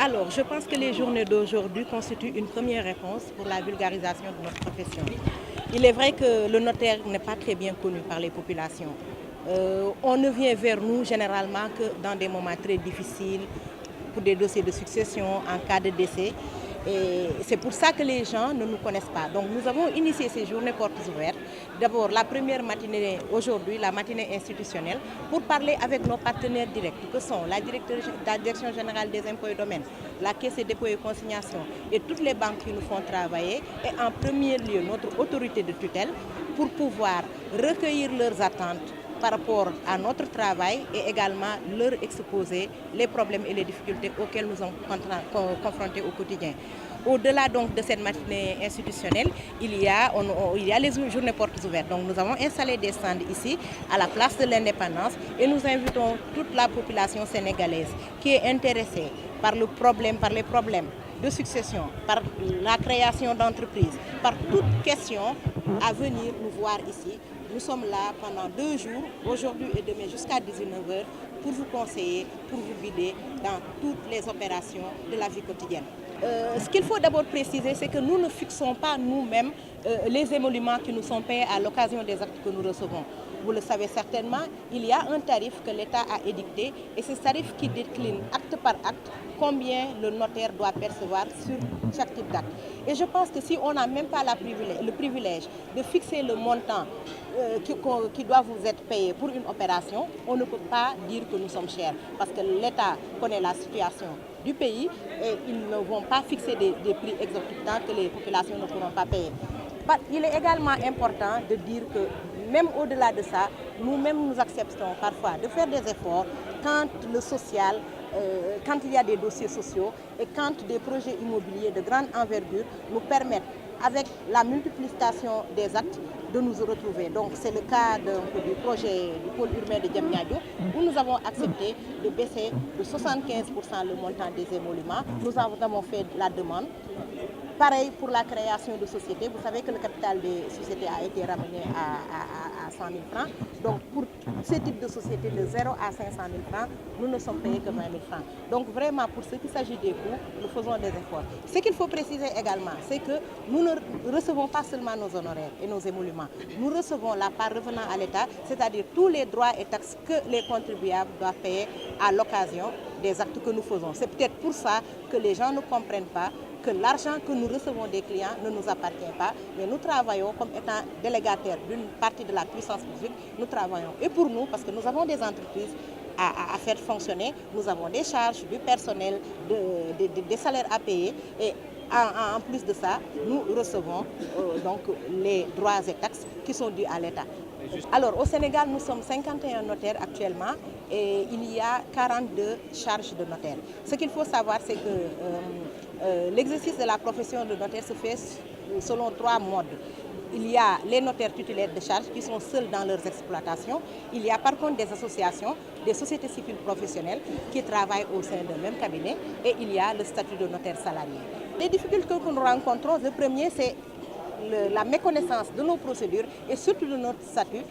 Alors, je pense que les journées d'aujourd'hui constituent une première réponse pour la vulgarisation de notre profession. Il est vrai que le notaire n'est pas très bien connu par les populations. On ne vient vers nous généralement que dans des moments très difficiles, pour des dossiers de succession, en cas de décès. Et c'est pour ça que les gens ne nous connaissent pas. Donc nous avons initié ces journées portes ouvertes. D'abord la première matinée aujourd'hui, la matinée institutionnelle, pour parler avec nos partenaires directs, que sont la Direction générale des impôts et domaines, la Caisse des dépôts et consignations et toutes les banques qui nous font travailler, et en premier lieu notre autorité de tutelle, pour pouvoir recueillir leurs attentes par rapport à notre travail et également leur exposer les problèmes et les difficultés auxquelles nous sommes confrontés au quotidien. Au-delà donc de cette matinée institutionnelle, il y a les journées portes ouvertes. Donc nous avons installé des stands ici à la place de l'Indépendance et nous invitons toute la population sénégalaise qui est intéressée par les problèmes de succession, par la création d'entreprises, par toute question à venir nous voir ici. Nous sommes là pendant 2 jours, aujourd'hui et demain jusqu'à 19h, pour vous conseiller, pour vous guider dans toutes les opérations de la vie quotidienne. Ce qu'il faut d'abord préciser, c'est que nous ne fixons pas nous-mêmes les émoluments qui nous sont payés à l'occasion des actes que nous recevons. Vous le savez certainement, il y a un tarif que l'État a édicté et ce tarif qui décline acte par acte combien le notaire doit percevoir sur chaque type d'acte. Et je pense que si on n'a même pas le privilège de fixer le montant qui doit vous être payé pour une opération, on ne peut pas dire que nous sommes chers parce que l'État connaît la situation du pays et ils ne vont pas fixer des prix exorbitants que les populations ne pourront pas payer. Il est également important de dire que même au-delà de ça, nous-mêmes nous acceptons parfois de faire des efforts quand le social, quand il y a des dossiers sociaux et quand des projets immobiliers de grande envergure nous permettent, avec la multiplication des actes, de nous retrouver. Donc c'est le cas du projet du pôle urbain de Diamniadio où nous avons accepté de baisser de 75% le montant des émoluments. Nous avons fait la demande. Pareil pour la création de sociétés. Vous savez que le capital des sociétés a été ramené à 100 000 francs. Donc pour ce type de société de 0 à 500 000 francs, nous ne sommes payés que 20 000 francs. Donc vraiment pour ce qui s'agit des coûts, nous faisons des efforts. Ce qu'il faut préciser également, c'est que nous ne recevons pas seulement nos honoraires et nos émoluments. Nous recevons la part revenant à l'État, c'est-à-dire tous les droits et taxes que les contribuables doivent payer à l'occasion des actes que nous faisons. C'est peut-être pour ça que les gens ne comprennent pas que l'argent que nous recevons des clients ne nous appartient pas, mais nous travaillons comme étant délégataires d'une partie de la puissance publique, nous travaillons. Et pour nous, parce que nous avons des entreprises à faire fonctionner, nous avons des charges, du personnel, des salaires à payer, et en plus de ça, nous recevons donc les droits et taxes qui sont dus à l'État. Alors au Sénégal, nous sommes 51 notaires actuellement et il y a 42 charges de notaire. Ce qu'il faut savoir, c'est que l'exercice de la profession de notaire se fait selon 3 modes. Il y a les notaires titulaires de charge qui sont seuls dans leurs exploitations. Il y a par contre des associations, des sociétés civiles professionnelles qui travaillent au sein d'un même cabinet et il y a le statut de notaire salarié. Les difficultés que nous rencontrons, le premier c'est la méconnaissance de nos procédures et surtout de notre statut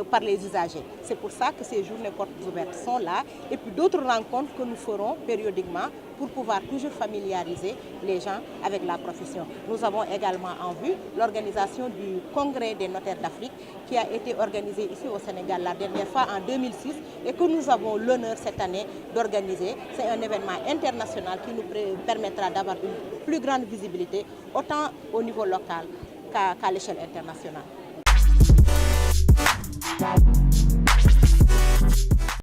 par les usagers. C'est pour ça que ces journées portes ouvertes sont là et puis d'autres rencontres que nous ferons périodiquement pour pouvoir toujours familiariser les gens avec la profession. Nous avons également en vue l'organisation du Congrès des notaires d'Afrique qui a été organisé ici au Sénégal la dernière fois en 2006 et que nous avons l'honneur cette année d'organiser. C'est un événement international qui nous permettra d'avoir une plus grande visibilité autant au niveau local qu'à l'échelle internationale.